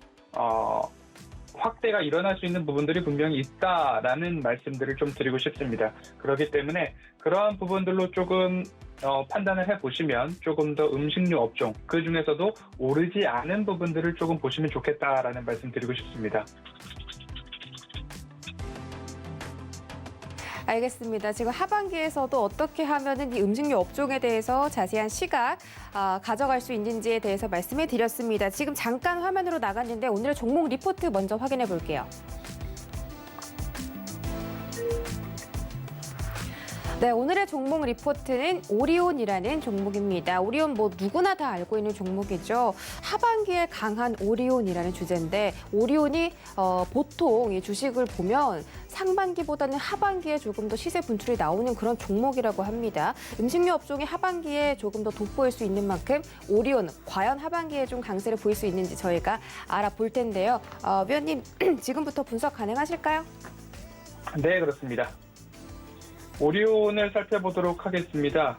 확대가 일어날 수 있는 부분들이 분명히 있다라는 말씀들을 좀 드리고 싶습니다. 그렇기 때문에 그러한 부분들로 조금 판단을 해보시면 조금 더 음식료 업종, 그중에서도 오르지 않은 부분들을 조금 보시면 좋겠다라는 말씀 드리고 싶습니다. 알겠습니다. 지금 하반기에서도 어떻게 하면은 이 음식료 업종에 대해서 자세한 시각 가져갈 수 있는지에 대해서 말씀해 드렸습니다. 지금 잠깐 화면으로 나갔는데 오늘의 종목 리포트 먼저 확인해 볼게요. 네, 오늘의 종목 리포트는 오리온이라는 종목입니다. 오리온 누구나 다 알고 있는 종목이죠. 하반기에 강한 오리온이라는 주제인데 오리온이 보통 이 주식을 보면 상반기보다는 하반기에 조금 더 시세 분출이 나오는 그런 종목이라고 합니다. 음식료 업종이 하반기에 조금 더 돋보일 수 있는 만큼 오리온 과연 하반기에 좀 강세를 보일 수 있는지 저희가 알아볼 텐데요. 위원님 지금부터 분석 가능하실까요? 네, 그렇습니다. 오리온을 살펴보도록 하겠습니다.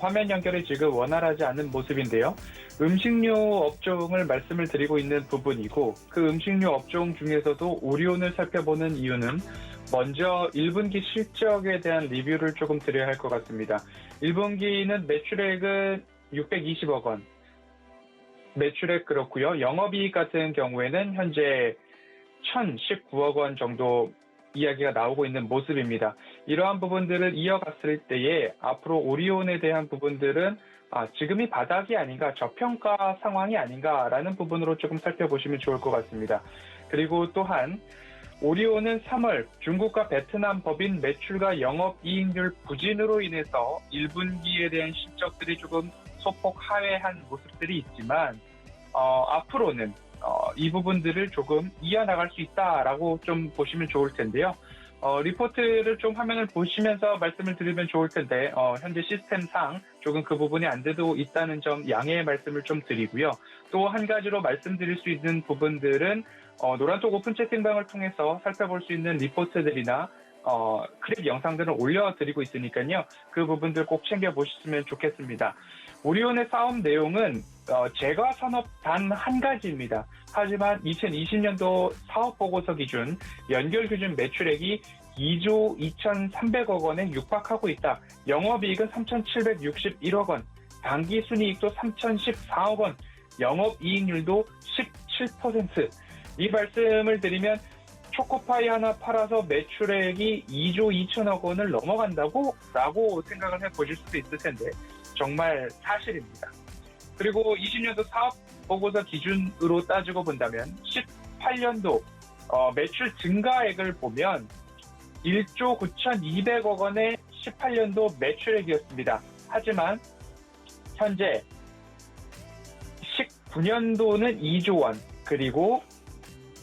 화면 연결이 지금 원활하지 않은 모습인데요. 음식료 업종을 말씀을 드리고 있는 부분이고 그 음식료 업종 중에서도 오리온을 살펴보는 이유는 먼저 1분기 실적에 대한 리뷰를 조금 드려야 할 것 같습니다. 1분기는 매출액은 620억 원, 매출액 그렇고요. 영업이익 같은 경우에는 현재 1,019억 원 정도 이야기가 나오고 있는 모습입니다. 이러한 부분들을 이어갔을 때에 앞으로 오리온에 대한 부분들은 지금이 바닥이 아닌가, 저평가 상황이 아닌가라는 부분으로 조금 살펴보시면 좋을 것 같습니다. 그리고 또한 오리온은 3월 중국과 베트남 법인 매출과 영업이익률 부진으로 인해서 1분기에 대한 실적들이 조금 소폭 하회한 모습들이 있지만 앞으로는 이 부분들을 조금 이어나갈 수 있다라고 좀 보시면 좋을 텐데요. 리포트를 좀 화면을 보시면서 말씀을 드리면 좋을 텐데 현재 시스템상 조금 그 부분이 안 돼도 있다는 점 양해의 말씀을 좀 드리고요. 또 한 가지로 말씀드릴 수 있는 부분들은 노란톡 오픈 채팅방을 통해서 살펴볼 수 있는 리포트들이나 클립 영상들을 올려드리고 있으니까요. 그 부분들 꼭 챙겨보셨으면 좋겠습니다. 오리온의 사업 내용은 제과 산업 단 한 가지입니다. 하지만 2020년도 사업보고서 기준 연결 기준 매출액이 2조 2,300억 원에 육박하고 있다. 영업이익은 3,761억 원, 당기순이익도 3,014억 원, 영업이익률도 17%. 이 말씀을 드리면 초코파이 하나 팔아서 매출액이 2조 2천억 원을 넘어간다고? 라고 생각을 해보실 수도 있을 텐데 정말 사실입니다. 그리고 20년도 사업보고서 기준으로 따지고 본다면 18년도 매출 증가액을 보면 1조 9,200억 원의 18년도 매출액이었습니다. 하지만 현재 19년도는 2조 원, 그리고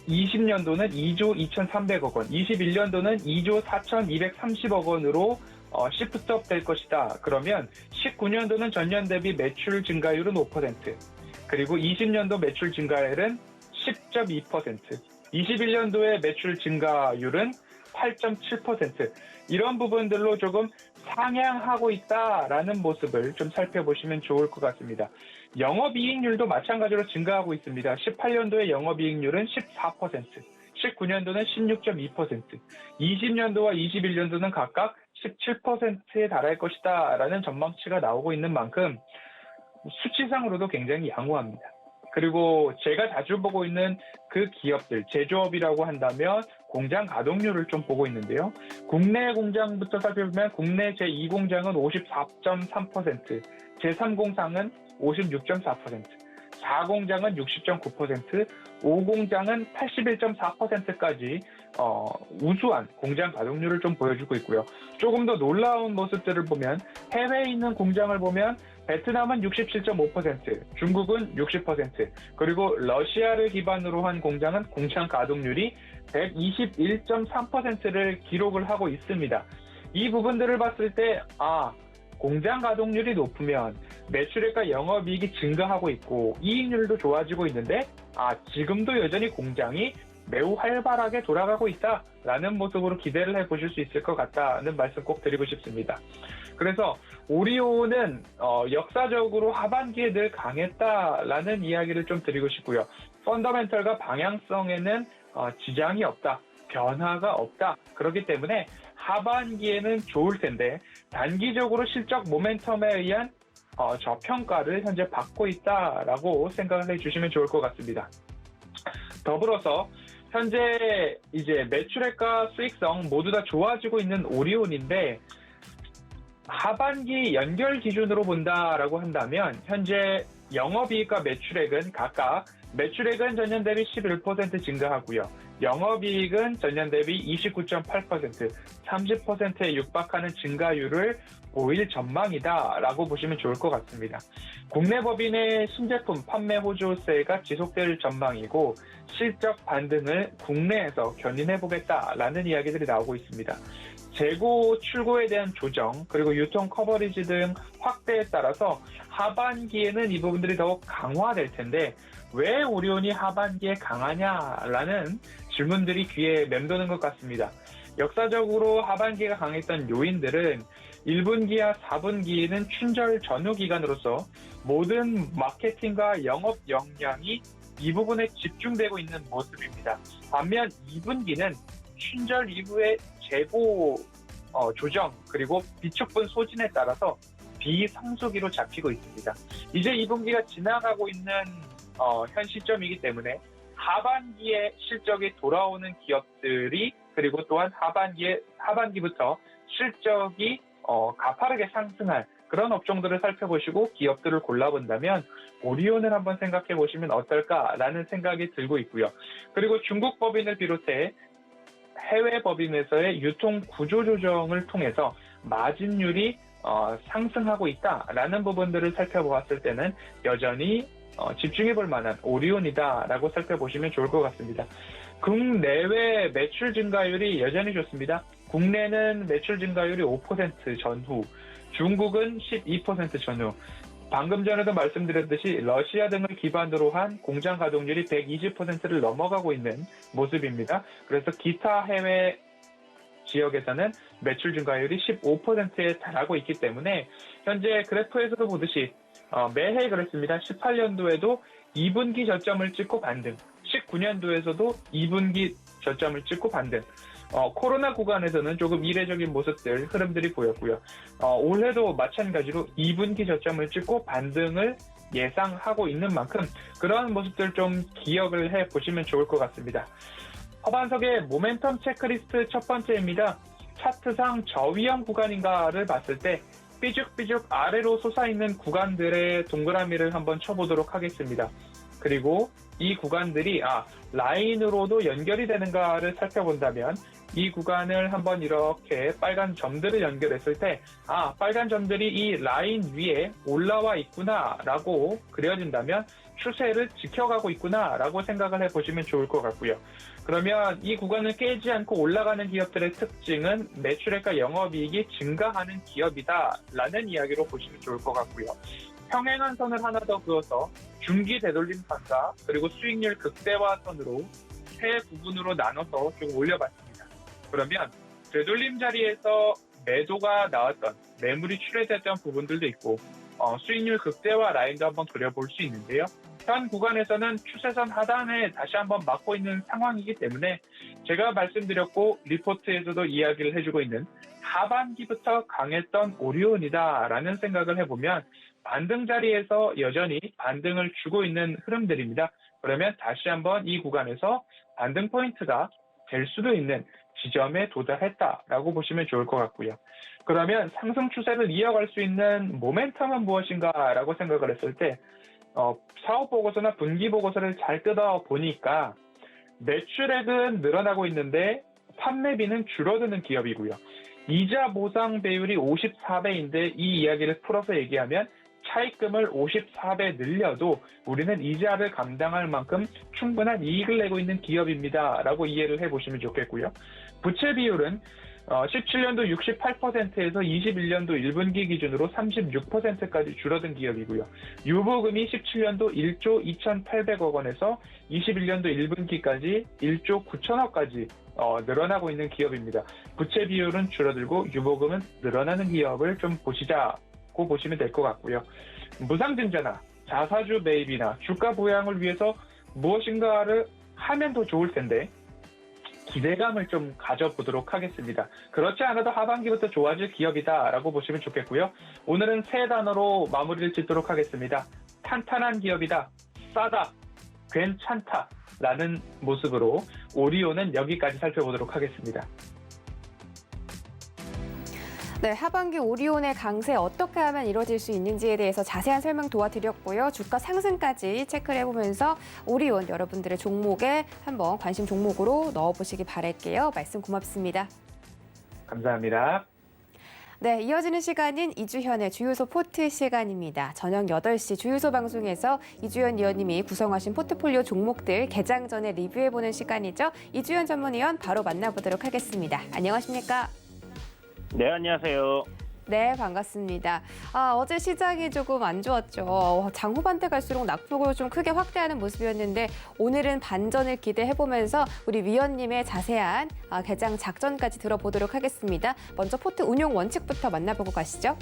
20년도는 2조 2,300억 원, 21년도는 2조 4,230억 원으로 시프트업 될 것이다. 그러면 19년도는 전년 대비 매출 증가율은 5%, 그리고 20년도 매출 증가율은 10.2%, 21년도의 매출 증가율은 8.7%. 이런 부분들로 조금 상향하고 있다라는 모습을 좀 살펴보시면 좋을 것 같습니다. 영업이익률도 마찬가지로 증가하고 있습니다. 18년도의 영업이익률은 14%, 19년도는 16.2%, 20년도와 21년도는 각각 17%에 달할 것이다 라는 전망치가 나오고 있는 만큼 수치상으로도 굉장히 양호합니다. 그리고 제가 자주 보고 있는 그 기업들, 제조업이라고 한다면 공장 가동률을 좀 보고 있는데요. 국내 공장부터 살펴보면 국내 제2공장은 54.3%, 제3공장은 56.4%, 4공장은 60.9%, 5공장은 81.4%까지 우수한 공장 가동률을 좀 보여주고 있고요. 조금 더 놀라운 모습들을 보면 해외에 있는 공장을 보면 베트남은 67.5%, 중국은 60%, 그리고 러시아를 기반으로 한 공장은 공장 가동률이 121.3%를 기록을 하고 있습니다. 이 부분들을 봤을 때 공장 가동률이 높으면 매출액과 영업이익이 증가하고 있고 이익률도 좋아지고 있는데 지금도 여전히 공장이 매우 활발하게 돌아가고 있다라는 모습으로 기대를 해보실 수 있을 것 같다는 말씀 꼭 드리고 싶습니다. 그래서 오리온은 역사적으로 하반기에 늘 강했다라는 이야기를 좀 드리고 싶고요. 펀더멘털과 방향성에는 지장이 없다, 변화가 없다. 그렇기 때문에 하반기에는 좋을 텐데 단기적으로 실적 모멘텀에 의한 저평가를 현재 받고 있다라고 생각을 해주시면 좋을 것 같습니다. 더불어서 현재 이제 매출액과 수익성 모두 다 좋아지고 있는 오리온인데 하반기 연결 기준으로 본다라고 한다면 현재 영업이익과 매출액은 각각 매출액은 전년 대비 11% 증가하고요. 영업이익은 전년 대비 29.8%, 30%에 육박하는 증가율을 보일 전망이다라고 보시면 좋을 것 같습니다. 국내 법인의 신제품 판매 호조세가 지속될 전망이고 실적 반등을 국내에서 견인해보겠다라는 이야기들이 나오고 있습니다. 재고, 출고에 대한 조정, 그리고 유통 커버리지 등 확대에 따라서 하반기에는 이 부분들이 더욱 강화될 텐데 왜 오리온이 하반기에 강하냐라는 질문들이 귀에 맴도는 것 같습니다. 역사적으로 하반기가 강했던 요인들은 1분기와 4분기는 춘절 전후 기간으로서 모든 마케팅과 영업 역량이 이 부분에 집중되고 있는 모습입니다. 반면 2분기는 춘절 이후의 재고 조정 그리고 비축분 소진에 따라서 비상수기로 잡히고 있습니다. 이제 2분기가 지나가고 있는 현 시점이기 때문에 하반기에 실적이 돌아오는 기업들이 그리고 또한 하반기부터 실적이 가파르게 상승할 그런 업종들을 살펴보시고 기업들을 골라본다면 오리온을 한번 생각해 보시면 어떨까라는 생각이 들고 있고요. 그리고 중국 법인을 비롯해 해외 법인에서의 유통 구조 조정을 통해서 마진율이 상승하고 있다라는 부분들을 살펴보았을 때는 여전히 집중해 볼 만한 오리온이다라고 살펴보시면 좋을 것 같습니다. 국내외 매출 증가율이 여전히 좋습니다. 국내는 매출 증가율이 5% 전후, 중국은 12% 전후. 방금 전에도 말씀드렸듯이 러시아 등을 기반으로 한 공장 가동률이 120%를 넘어가고 있는 모습입니다. 그래서 기타 해외 지역에서는 매출 증가율이 15%에 달하고 있기 때문에 현재 그래프에서도 보듯이 매해 그랬습니다. 18년도에도 2분기 저점을 찍고 반등, 19년도에서도 2분기 저점을 찍고 반등. 코로나 구간에서는 조금 이례적인 모습들, 흐름들이 보였고요. 올해도 마찬가지로 2분기 저점을 찍고 반등을 예상하고 있는 만큼 그런 모습들 좀 기억을 해보시면 좋을 것 같습니다. 허반석의 모멘텀 체크리스트 첫 번째입니다. 차트상 저위험 구간인가를 봤을 때 삐죽삐죽 아래로 솟아있는 구간들의 동그라미를 한번 쳐보도록 하겠습니다. 그리고 이 구간들이 라인으로도 연결이 되는가를 살펴본다면 이 구간을 한번 이렇게 빨간 점들을 연결했을 때 빨간 점들이 이 라인 위에 올라와 있구나라고 그려진다면 추세를 지켜가고 있구나라고 생각을 해보시면 좋을 것 같고요. 그러면 이 구간을 깨지 않고 올라가는 기업들의 특징은 매출액과 영업이익이 증가하는 기업이다라는 이야기로 보시면 좋을 것 같고요. 평행한 선을 하나 더 그어서 중기 되돌림선과 그리고 수익률 극대화선으로 세 부분으로 나눠서 좀 올려봤습니다. 그러면 되돌림 자리에서 매도가 나왔던 매물이 출회됐던 부분들도 있고 수익률 극대화 라인도 한번 그려볼 수 있는데요. 현 구간에서는 추세선 하단에 다시 한번 막고 있는 상황이기 때문에 제가 말씀드렸고 리포트에서도 이야기를 해주고 있는 하반기부터 강했던 오리온이다라는 생각을 해보면 반등 자리에서 여전히 반등을 주고 있는 흐름들입니다. 그러면 다시 한번 이 구간에서 반등 포인트가 될 수도 있는 지점에 도달했다라고 보시면 좋을 것 같고요. 그러면 상승 추세를 이어갈 수 있는 모멘텀은 무엇인가라고 생각을 했을 때 사업 보고서나 분기 보고서를 잘 뜯어 보니까 매출액은 늘어나고 있는데 판매비는 줄어드는 기업이고요. 이자 보상 배율이 54배인데 이 이야기를 풀어서 얘기하면 차입금을 54배 늘려도 우리는 이자를 감당할 만큼 충분한 이익을 내고 있는 기업입니다. 라고 이해를 해보시면 좋겠고요. 부채 비율은 17년도 68%에서 21년도 1분기 기준으로 36%까지 줄어든 기업이고요. 유보금이 17년도 1조 2,800억 원에서 21년도 1분기까지 1조 9천억까지 늘어나고 있는 기업입니다. 부채 비율은 줄어들고 유보금은 늘어나는 기업을 좀 보시자고 보시면 될 것 같고요. 무상증자나 자사주 매입이나 주가 부양을 위해서 무엇인가를 하면 더 좋을 텐데 기대감을 좀 가져보도록 하겠습니다. 그렇지 않아도 하반기부터 좋아질 기업이다라고 보시면 좋겠고요. 오늘은 세 단어로 마무리를 짓도록 하겠습니다. 탄탄한 기업이다, 싸다, 괜찮다라는 모습으로 오리온은 여기까지 살펴보도록 하겠습니다. 네, 하반기 오리온의 강세 어떻게 하면 이뤄질 수 있는지에 대해서 자세한 설명 도와드렸고요. 주가 상승까지 체크를 해보면서 오리온 여러분들의 종목에 한번 관심 종목으로 넣어보시기 바랄게요. 말씀 고맙습니다. 감사합니다. 네, 이어지는 시간은 이주현의 주유소 포트 시간입니다. 저녁 8시 주유소 방송에서 이주현 위원님이 구성하신 포트폴리오 종목들 개장 전에 리뷰해보는 시간이죠. 이주현 전문위원 바로 만나보도록 하겠습니다. 안녕하십니까? 네, 안녕하세요. 네, 반갑습니다. 어제 시장이 조금 안 좋았죠. 장 후반대 갈수록 낙폭을 좀 크게 확대하는 모습이었는데 오늘은 반전을 기대해보면서 우리 위원님의 자세한 개장 작전까지 들어보도록 하겠습니다. 먼저 포트 운용 원칙부터 만나보고 가시죠.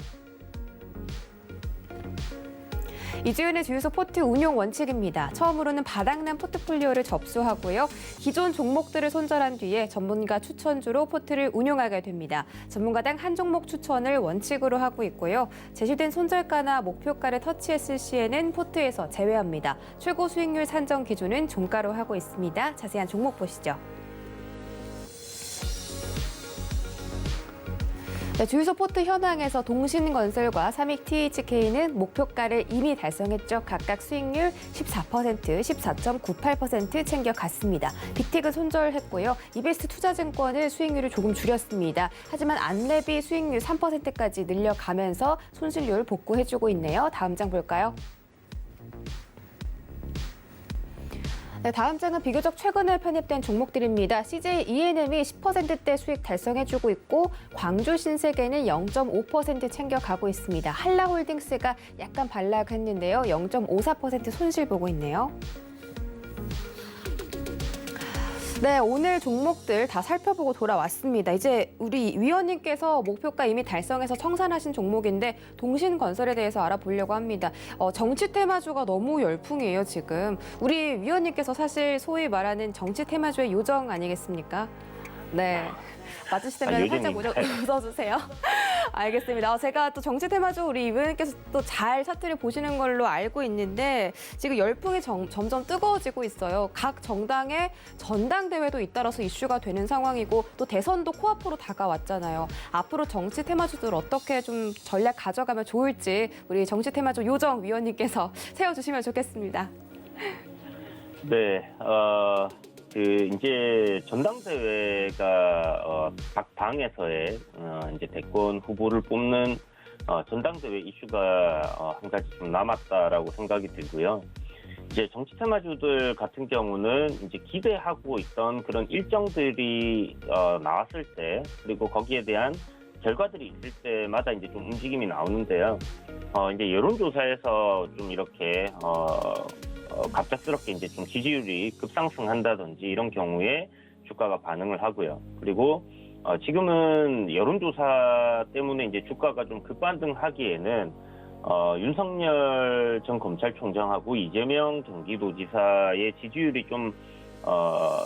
이주연의 주유소 포트 운용 원칙입니다. 처음으로는 바닥난 포트폴리오를 접수하고요. 기존 종목들을 손절한 뒤에 전문가 추천주로 포트를 운용하게 됩니다. 전문가당 한 종목 추천을 원칙으로 하고 있고요. 제시된 손절가나 목표가를 터치했을 시에는 포트에서 제외합니다. 최고 수익률 산정 기준은 종가로 하고 있습니다. 자세한 종목 보시죠. 네, 주유소 포트 현황에서 동신건설과 삼익THK는 목표가를 이미 달성했죠. 각각 수익률 14%, 14.98% 챙겨갔습니다. 빅텍은 손절했고요. 이베스트 투자증권은 수익률을 조금 줄였습니다. 하지만 안랩이 수익률 3%까지 늘려가면서 손실률 복구해주고 있네요. 다음 장 볼까요? 네, 다음 장은 비교적 최근에 편입된 종목들입니다. CJ E&M이 10%대 수익 달성해주고 있고 광주 신세계는 0.5% 챙겨가고 있습니다. 한라홀딩스가 약간 반락했는데요. 0.54% 손실 보고 있네요. 네, 오늘 종목들 다 살펴보고 돌아왔습니다. 이제 우리 위원님께서 목표가 이미 달성해서 청산하신 종목인데 동신건설에 대해서 알아보려고 합니다. 정치 테마주가 너무 열풍이에요, 지금. 우리 위원님께서 사실 소위 말하는 정치 테마주의 요정 아니겠습니까? 네. 맞으시다면 살짝 웃어주세요. 알겠습니다. 제가 또 정치 테마주 우리 위원님께서 또 잘 차트를 보시는 걸로 알고 있는데 지금 열풍이 점점 뜨거워지고 있어요. 각 정당의 전당대회도 잇따라서 이슈가 되는 상황이고 또 대선도 코앞으로 다가왔잖아요. 앞으로 정치 테마주들 어떻게 좀 전략 가져가면 좋을지 우리 정치 테마주 요정 위원님께서 세워주시면 좋겠습니다. 네, 이제 전당대회가 각 당에서의 이제 대권 후보를 뽑는 전당대회 이슈가 한 가지 좀 남았다라고 생각이 들고요. 이제 정치 테마주들 같은 경우는 이제 기대하고 있던 그런 일정들이 나왔을 때 그리고 거기에 대한 결과들이 있을 때마다 이제 좀 움직임이 나오는데요. 이제 여론조사에서 좀 이렇게 갑작스럽게 이제 좀 지지율이 급상승한다든지 이런 경우에 주가가 반응을 하고요. 그리고 지금은 여론조사 때문에 이제 주가가 좀 급반등하기에는 윤석열 전 검찰총장하고 이재명 경기도지사의 지지율이 좀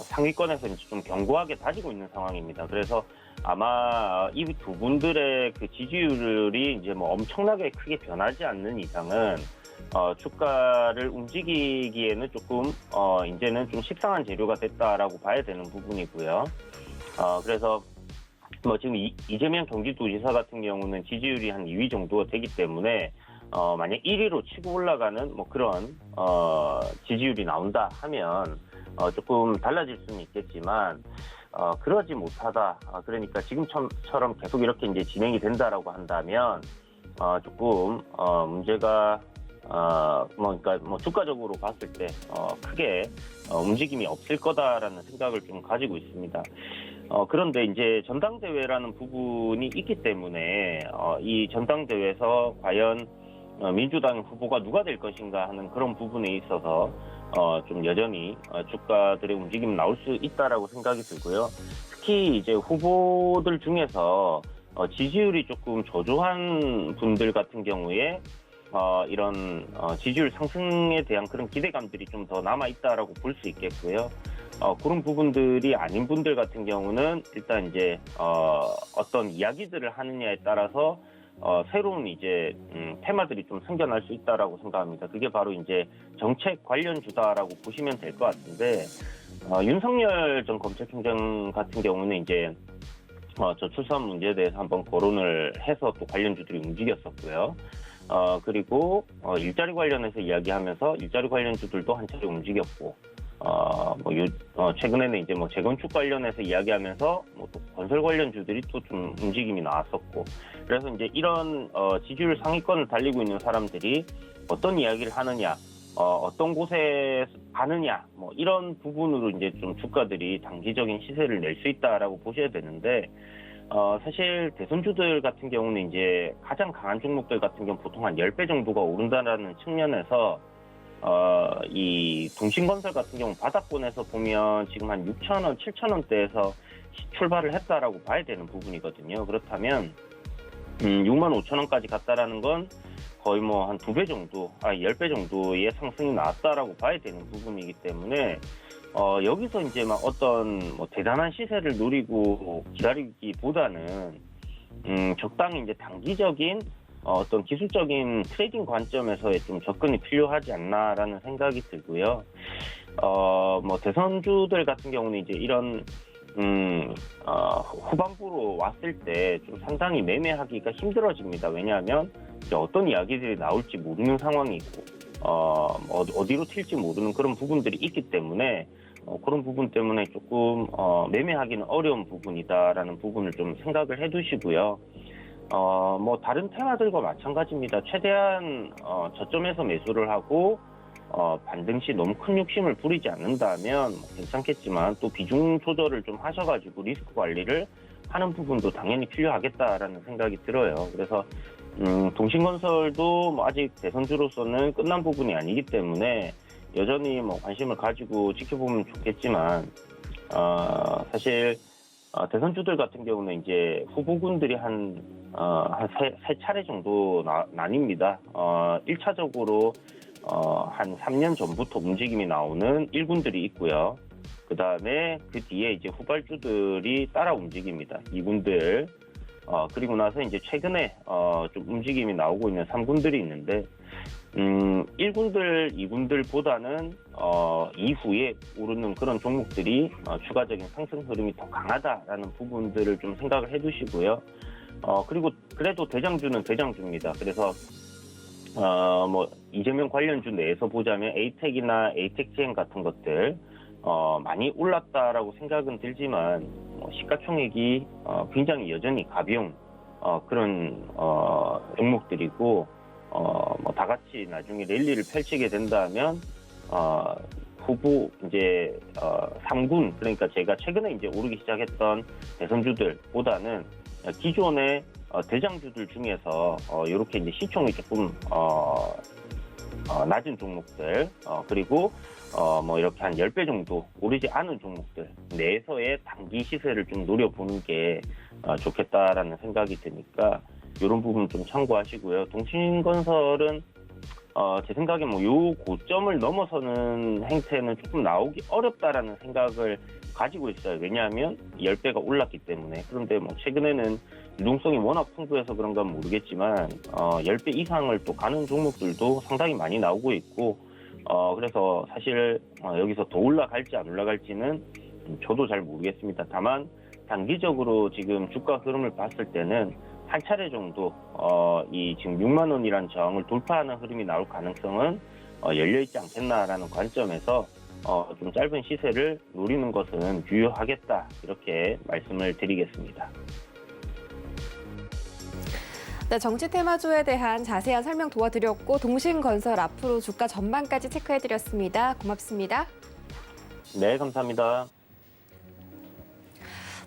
상위권에서 이제 좀 견고하게 다지고 있는 상황입니다. 그래서 아마 이 두 분들의 그 지지율이 이제 뭐 엄청나게 크게 변하지 않는 이상은 주가를 움직이기에는 조금 이제는 좀 식상한 재료가 됐다라고 봐야 되는 부분이고요. 그래서 뭐 지금 이재명 경기도지사 같은 경우는 지지율이 한 2위 정도가 되기 때문에 만약 1위로 치고 올라가는 뭐 그런 지지율이 나온다 하면 조금 달라질 수는 있겠지만 그러지 못하다. 그러니까 지금처럼 계속 이렇게 이제 진행이 된다라고 한다면 조금 문제가 그러니까 주가적으로 봤을 때 크게 움직임이 없을 거다라는 생각을 좀 가지고 있습니다. 그런데 이제 전당대회라는 부분이 있기 때문에 이 전당대회에서 과연 민주당 후보가 누가 될 것인가 하는 그런 부분에 있어서 좀 여전히 주가들의 움직임이 나올 수 있다라고 생각이 들고요. 특히 이제 후보들 중에서 지지율이 조금 저조한 분들 같은 경우에 이런 지지율 상승에 대한 그런 기대감들이 좀 더 남아 있다라고 볼 수 있겠고요. 그런 부분들이 아닌 분들 같은 경우는 일단 이제 어떤 이야기들을 하느냐에 따라서 새로운 이제 테마들이 좀 생겨날 수 있다라고 생각합니다. 그게 바로 이제 정책 관련주다라고 보시면 될 것 같은데 윤석열 전 검찰총장 같은 경우는 이제 저출산 문제에 대해서 한번 거론을 해서 또 관련주들이 움직였었고요. 그리고 일자리 관련해서 이야기하면서 일자리 관련주들도 한 차례 움직였고, 최근에는 이제 뭐 재건축 관련해서 이야기하면서 또 건설 관련주들이 또 좀 움직임이 나왔었고, 그래서 이제 이런 지지율 상위권을 달리고 있는 사람들이 어떤 이야기를 하느냐, 어떤 곳에 가느냐, 이런 부분으로 이제 좀 주가들이 단기적인 시세를 낼 수 있다라고 보셔야 되는데, 사실 대선주들 같은 경우는 이제 가장 강한 종목들 같은 경우 보통 한 10배 정도가 오른다라는 측면에서 이 동신건설 같은 경우 바닥권에서 보면 지금 한 6,000원, 7,000원대에서 출발을 했다라고 봐야 되는 부분이거든요. 그렇다면 6만 5천원까지 갔다라는 건 거의 뭐 한 2배 정도, 10배 정도의 상승이 나왔다라고 봐야 되는 부분이기 때문에 여기서 이제 막 어떤 뭐 대단한 시세를 노리고 기다리기보다는 적당히 이제 단기적인 어떤 기술적인 트레이딩 관점에서의 좀 접근이 필요하지 않나라는 생각이 들고요. 뭐 대선주들 같은 경우는 이제 이런 후반부로 왔을 때 좀 상당히 매매하기가 힘들어집니다. 왜냐하면 이제 어떤 이야기들이 나올지 모르는 상황이고, 어디로 튈지 모르는 그런 부분들이 있기 때문에, 그런 부분 때문에 조금, 매매하기는 어려운 부분이다라는 부분을 좀 생각을 해 두시고요. 뭐, 다른 테마들과 마찬가지입니다. 최대한, 저점에서 매수를 하고, 반등 시 너무 큰 욕심을 부리지 않는다면 괜찮겠지만 또 비중 조절을 좀 하셔가지고 리스크 관리를 하는 부분도 당연히 필요하겠다라는 생각이 들어요. 그래서 동신건설도 뭐 아직 대선주로서는 끝난 부분이 아니기 때문에 여전히 뭐 관심을 가지고 지켜보면 좋겠지만 사실 대선주들 같은 경우는 이제 후보군들이 한 세 차례 정도 나뉩니다. 1차적으로 한 3년 전부터 움직임이 나오는 1군들이 있고요. 그 다음에 그 뒤에 이제 후발주들이 따라 움직입니다. 2군들. 그리고 나서 이제 최근에 좀 움직임이 나오고 있는 3군들이 있는데, 1군들, 2군들보다는 이후에 오르는 그런 종목들이 추가적인 상승 흐름이 더 강하다라는 부분들을 좀 생각을 해 두시고요. 그리고 그래도 대장주는 대장주입니다. 그래서 뭐 이재명 관련주 내에서 보자면 에이텍이나 에이텍GM 같은 것들 많이 올랐다라고 생각은 들지만 시가총액이 굉장히 여전히 가벼운 그런 종목들이고 뭐 다 같이 나중에 랠리를 펼치게 된다면 후보 이제 3군, 그러니까 제가 최근에 이제 오르기 시작했던 대선주들보다는 기존의 대장주들 중에서 이렇게 이제 시총이 조금 낮은 종목들, 그리고 뭐 이렇게 한 10배 정도 오르지 않은 종목들 내에서의 단기 시세를 좀 노려보는 게 좋겠다라는 생각이 드니까 이런 부분 좀 참고하시고요. 동신건설은 제 생각에 뭐 요 고점을 넘어서는 행태는 조금 나오기 어렵다라는 생각을 가지고 있어요. 왜냐하면 10배가 올랐기 때문에. 그런데 뭐 최근에는 유동성이 워낙 풍부해서 그런가 모르겠지만 10배 이상을 또 가는 종목들도 상당히 많이 나오고 있고, 그래서 사실 여기서 더 올라갈지 안 올라갈지는 저도 잘 모르겠습니다. 다만 단기적으로 지금 주가 흐름을 봤을 때는 한 차례 정도 이 지금 6만 원이란 저항을 돌파하는 흐름이 나올 가능성은 열려있지 않겠나라는 관점에서 좀 짧은 시세를 노리는 것은 유효하겠다, 이렇게 말씀을 드리겠습니다. 네, 정치 테마주에 대한 자세한 설명 도와드렸고 동신건설 앞으로 주가 전망까지 체크해드렸습니다. 고맙습니다. 네, 감사합니다.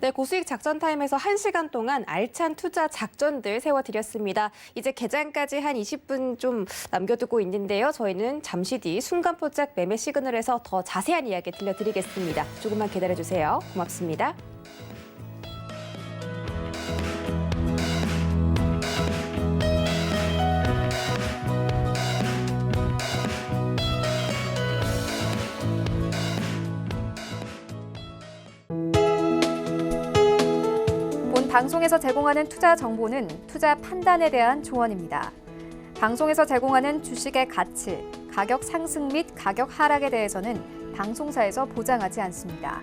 네, 고수익 작전 타임에서 1시간 동안 알찬 투자 작전들 세워드렸습니다. 이제 개장까지 한 20분 좀 남겨두고 있는데요. 저희는 잠시 뒤 순간포착 매매 시그널에서 더 자세한 이야기 들려드리겠습니다. 조금만 기다려주세요. 고맙습니다. 방송에서 제공하는 투자 정보는 투자 판단에 대한 조언입니다. 방송에서 제공하는 주식의 가치, 가격 상승 및 가격 하락에 대해서는 방송사에서 보장하지 않습니다.